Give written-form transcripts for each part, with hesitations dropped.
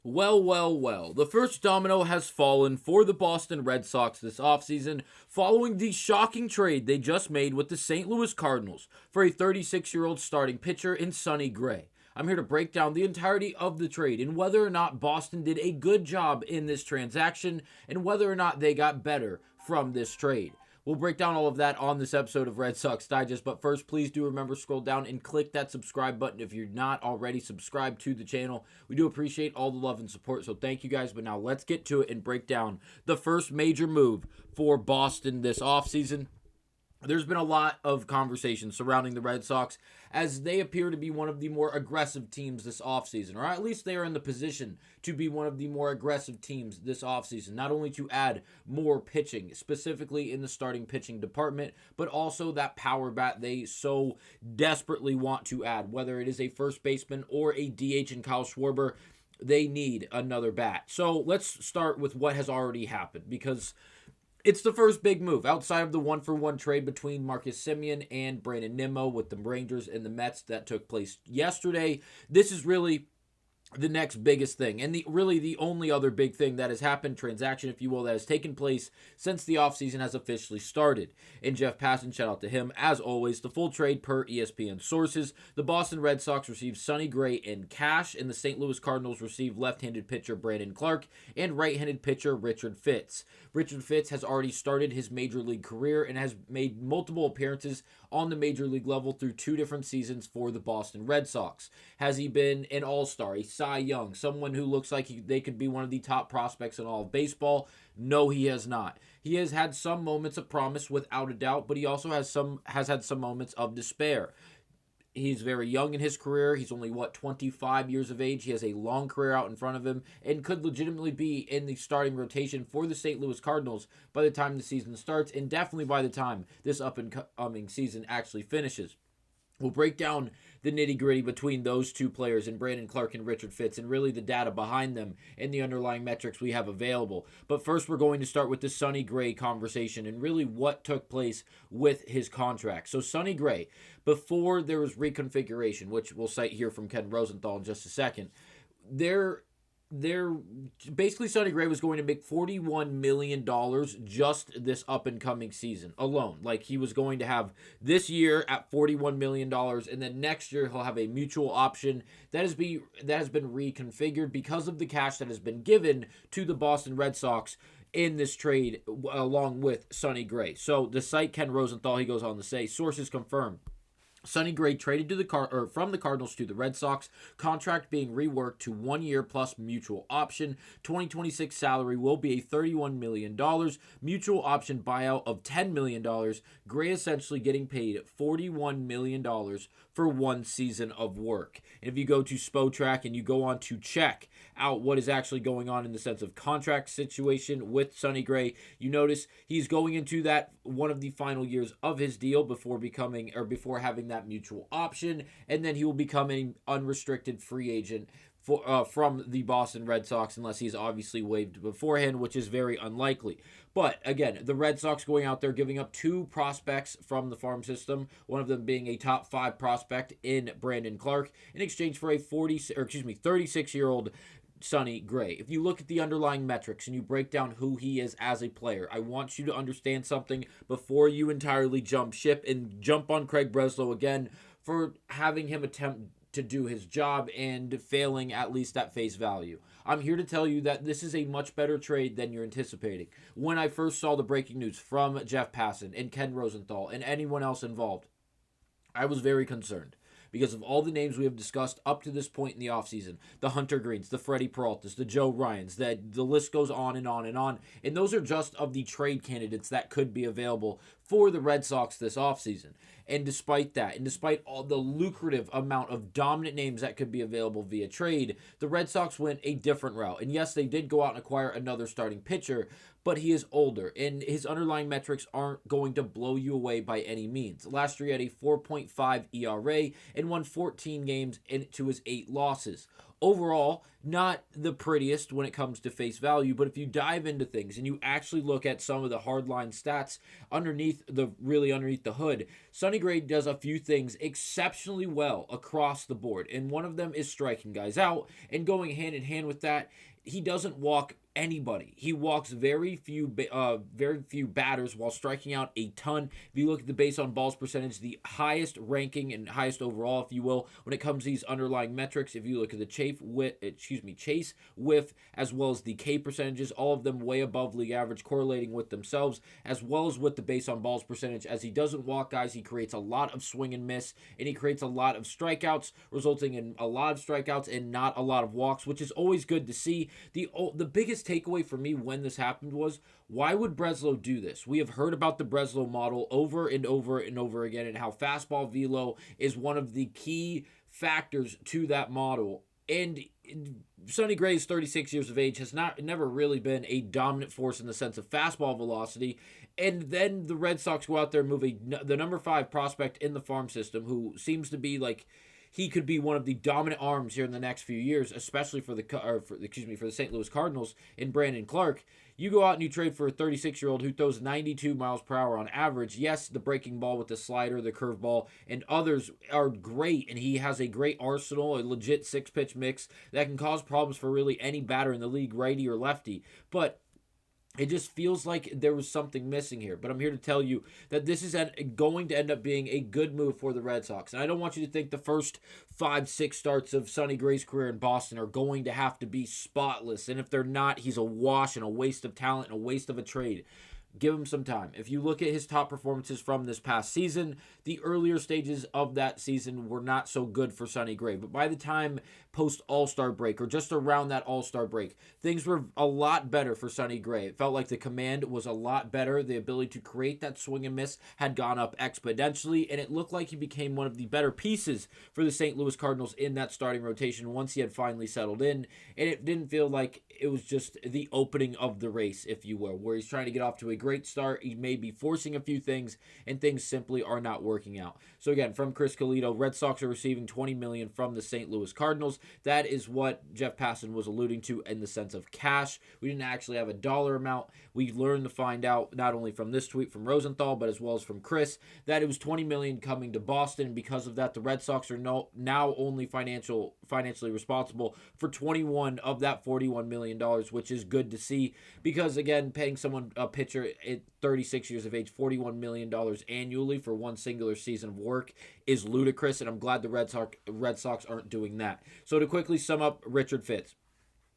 Well. The first domino has fallen for the Boston Red Sox this offseason following the shocking trade they just made with the St. Louis Cardinals for a 36-year-old starting pitcher in Sonny Gray. I'm here to break down the entirety of the trade and whether or not Boston did a good job in this transaction and whether or not they got better from this trade. We'll break down all of that on this episode of Red Sox Digest, but first, please do remember to scroll down and click that subscribe button if you're not already subscribed to the channel. We do appreciate all the love and support, so thank you guys. But now let's get to it and break down the first major move for Boston this offseason. There's been a lot of conversation surrounding the Red Sox as they appear to be one of the more aggressive teams this offseason, or at least they are in the position to be one of the more aggressive teams this offseason, not only to add more pitching, specifically in the starting pitching department, but also that power bat they so desperately want to add, whether it is a first baseman or a DH in Kyle Schwarber. They need another bat. So let's start with what has already happened, because it's the first big move outside of the 1-for-1 trade between Marcus Semien and Brandon Nimmo with the Rangers and the Mets that took place yesterday. This is really the next biggest thing, and the only other big thing that has happened, transaction if you will, that has taken place since the offseason has officially started. And Jeff Passan, shout out to him, as always, the full trade per ESPN sources. The Boston Red Sox received Sonny Gray in cash, and the St. Louis Cardinals received left-handed pitcher Brandon Clark and right-handed pitcher Richard Fitts. Richard Fitts has already started his major league career and has made multiple appearances on the major league level through 2 different seasons for the Boston Red Sox. Has he been an all-star, a Cy Young, someone who looks like they could be one of the top prospects in all of baseball? No, he has not. He has had some moments of promise without a doubt, but he also has had some moments of despair. He's very young in his career. He's only, 25 years of age. He has a long career out in front of him and could legitimately be in the starting rotation for the St. Louis Cardinals by the time the season starts, and definitely by the time this up-and-coming season actually finishes. We'll break down the nitty-gritty between those two players, and Brandon Clark and Richard Fitts, and really the data behind them and the underlying metrics we have available. But first, we're going to start with the Sonny Gray conversation and really what took place with his contract. So Sonny Gray, before there was reconfiguration, which we'll cite here from Ken Rosenthal in just a second, basically Sonny Gray was going to make $41 million just this up-and-coming season alone. Like, he was going to have this year at $41 million, and then next year he'll have a mutual option that has been reconfigured because of the cash that has been given to the Boston Red Sox in this trade along with Sonny Gray. So the site Ken Rosenthal, he goes on to say, sources confirm Sonny Gray traded from the Cardinals to the Red Sox, contract being reworked to 1 year plus mutual option. 2026 salary will be a $31 million, mutual option buyout of $10 million. Gray essentially getting paid $41 million for 1 season of work. And if you go to Spotrac and you go on to check out what is actually going on in the sense of contract situation with Sonny Gray, you notice he's going into that one of the final years of his deal before having that mutual option, and then he will become an unrestricted free agent from the Boston Red Sox, unless he's obviously waived beforehand, which is very unlikely. But again, the Red Sox going out there giving up 2 prospects from the farm system, one of them being a top 5 prospect in Brandon Clark, in exchange for a 36-year-old Sonny Gray. If you look at the underlying metrics and you break down who he is as a player, I want you to understand something before you entirely jump ship and jump on Craig Breslow again for having him attempt to do his job and failing at least at face value. I'm here to tell you that this is a much better trade than you're anticipating. When I first saw the breaking news from Jeff Passan and Ken Rosenthal and anyone else involved, I was very concerned, because of all the names we have discussed up to this point in the offseason. The Hunter Greens, the Freddie Peraltas, the Joe Ryans, the list goes on and on and on. And those are just of the trade candidates that could be available for the Red Sox this offseason. And despite that, and despite all the lucrative amount of dominant names that could be available via trade, the Red Sox went a different route. And yes, they did go out and acquire another starting pitcher, but he is older, and his underlying metrics aren't going to blow you away by any means. Last year, he had a 4.5 ERA and won 14 games into his 8 losses. Overall, not the prettiest when it comes to face value, but if you dive into things and you actually look at some of the hardline stats underneath the hood, Sonny Gray does a few things exceptionally well across the board. And one of them is striking guys out, and going hand in hand with that, he doesn't walk anybody. He walks very few batters while striking out a ton. If you look at the base on balls percentage, the highest ranking and highest overall, if you will, when it comes to these underlying metrics. If you look at the chase whiff, as well as the K percentages, all of them way above league average, correlating with themselves, as well as with the base on balls percentage. As he doesn't walk guys, he creates a lot of swing and miss, and he creates a lot of strikeouts, resulting in a lot of strikeouts and not a lot of walks, which is always good to see. The biggest takeaway for me when this happened was, why would Breslow do this? We have heard about the Breslow model over and over and over again, and how fastball velo is one of the key factors to that model. And Sonny Gray is 36 years of age, has never really been a dominant force in the sense of fastball velocity. And then the Red Sox go out there and move the number 5 prospect in the farm system, who seems to be like, he could be one of the dominant arms here in the next few years, especially for the St. Louis Cardinals, in Brandon Clark. You go out and you trade for a 36-year-old who throws 92 miles per hour on average. Yes, the breaking ball with the slider, the curveball, and others are great, and he has a great arsenal, a legit 6-pitch mix that can cause problems for really any batter in the league, righty or lefty. But it just feels like there was something missing here. But I'm here to tell you that this is going to end up being a good move for the Red Sox. And I don't want you to think the first 5-6 starts of Sonny Gray's career in Boston are going to have to be spotless. And if they're not, he's a wash and a waste of talent and a waste of a trade. Give him some time. If you look at his top performances from this past season, the earlier stages of that season were not so good for Sonny Gray. But by the time post All-Star break, or just around that All-Star break, things were a lot better for Sonny Gray. It felt like the command was a lot better. The ability to create that swing and miss had gone up exponentially, and it looked like he became one of the better pieces for the St. Louis Cardinals in that starting rotation once he had finally settled in. And it didn't feel like it was just the opening of the race, if you will, where he's trying to get off to a great start. He may be forcing a few things, and things simply are not working out. So again, from Chris Colito, Red Sox are receiving $20 million from the St. Louis Cardinals. That is what Jeff Passan was alluding to in the sense of cash. We didn't actually have a dollar amount. We learned to find out, not only from this tweet from Rosenthal, but as well as from Chris, that it was $20 million coming to Boston. Because of that, the Red Sox are now only financially responsible for 21 of that $41 million, which is good to see. Because again, paying someone, a pitcher at 36 years of age, $41 million annually for one singular season of work is ludicrous, and I'm glad the Red Sox aren't doing that. So to quickly sum up Richard Fitts,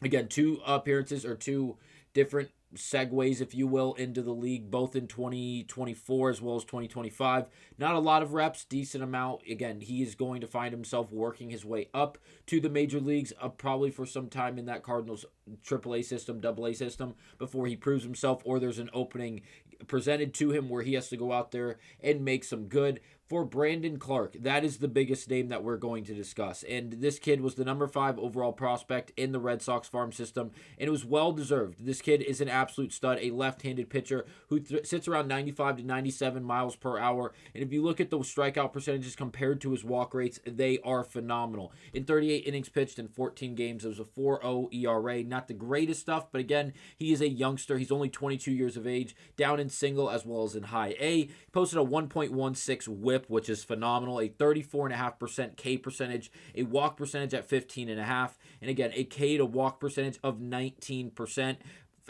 again, 2 appearances, or 2 different segues, if you will, into the league, both in 2024 as well as 2025. Not a lot of reps, decent amount. Again, he is going to find himself working his way up to the major leagues, probably for some time in that Cardinals AAA system, AA system, before he proves himself, or there's an opening presented to him where he has to go out there and make some good. For Brandon Clark, that is the biggest name that we're going to discuss. And this kid was the number 5 overall prospect in the Red Sox farm system, and it was well-deserved. This kid is an absolute stud, a left-handed pitcher who sits around 95 to 97 miles per hour. And if you look at those strikeout percentages compared to his walk rates, they are phenomenal. In 38 innings pitched in 14 games, it was a 4.0 ERA. Not the greatest stuff, but again, he is a youngster. He's only 22 years of age, down in single as well as in high A. He posted a 1.16 whip, which is phenomenal, a 34.5% K percentage, a walk percentage at 15.5, and again, a K to walk percentage of 19%.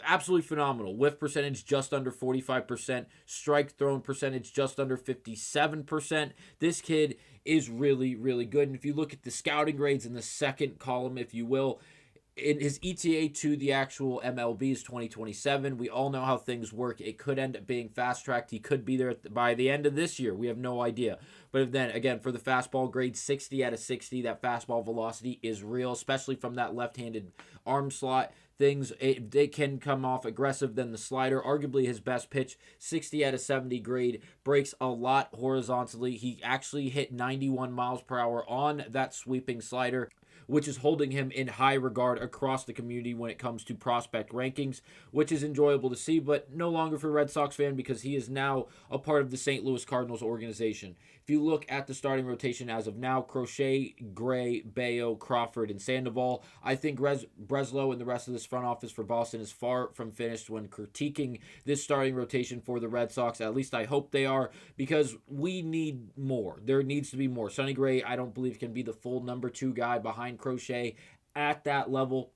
Absolutely phenomenal. Whiff percentage just under 45%. Strike thrown percentage just under 57%. This kid is really, really good. And if you look at the scouting grades in the second column, if you will, in his ETA to the actual MLB is 2027. We all know how things work. It could end up being fast-tracked. He could be there by the end of this year. We have no idea. But then, again, for the fastball grade, 60 out of 60, that fastball velocity is real, especially from that left-handed arm slot. They can come off aggressive than the slider. Arguably his best pitch, 60 out of 70 grade, breaks a lot horizontally. He actually hit 91 miles per hour on that sweeping slider. which is holding him in high regard across the community when it comes to prospect rankings, which is enjoyable to see, but no longer for Red Sox fan because he is now a part of the St. Louis Cardinals organization. If you look at the starting rotation as of now, Crochet, Gray, Bello, Crawford, and Sandoval, I think Breslow and the rest of this front office for Boston is far from finished when critiquing this starting rotation for the Red Sox. At least I hope they are, because we need more. There needs to be more. Sonny Gray, I don't believe, can be the full number 2 guy behind Crochet at that level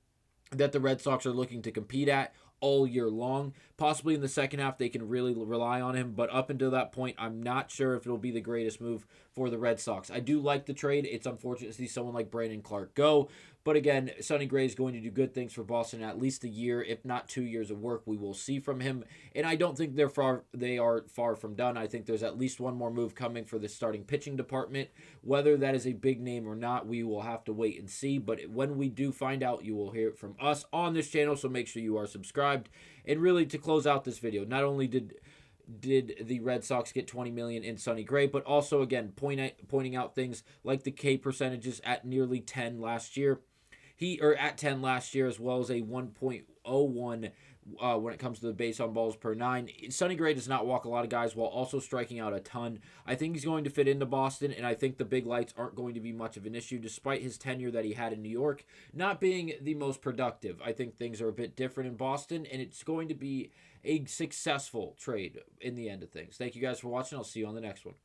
that the Red Sox are looking to compete at all year long. Possibly in the second half they can really rely on him, but up until that point, I'm not sure if it'll be the greatest move for the Red Sox. I do like the trade. It's unfortunate to see someone like Brandon Clark go, but again, Sonny Gray is going to do good things for Boston. At least a year, if not 2 years of work, we will see from him, and I don't think they are far from done. I think there's at least one more move coming for the starting pitching department. Whether that is a big name or not, we will have to wait and see, but when we do find out, you will hear it from us on this channel, so make sure you are subscribed. And really, to close out this video, not only did the Red Sox get $20 million in Sonny Gray, but also, again, pointing out things like the K percentages at nearly 10 last year. At 10 last year, as well as a 1.01 when it comes to the base on balls per 9. Sonny Gray does not walk a lot of guys while also striking out a ton. I think he's going to fit into Boston, and I think the big lights aren't going to be much of an issue, despite his tenure that he had in New York not being the most productive. I think things are a bit different in Boston, and it's going to be a successful trade in the end of things. Thank you guys for watching. I'll see you on the next one.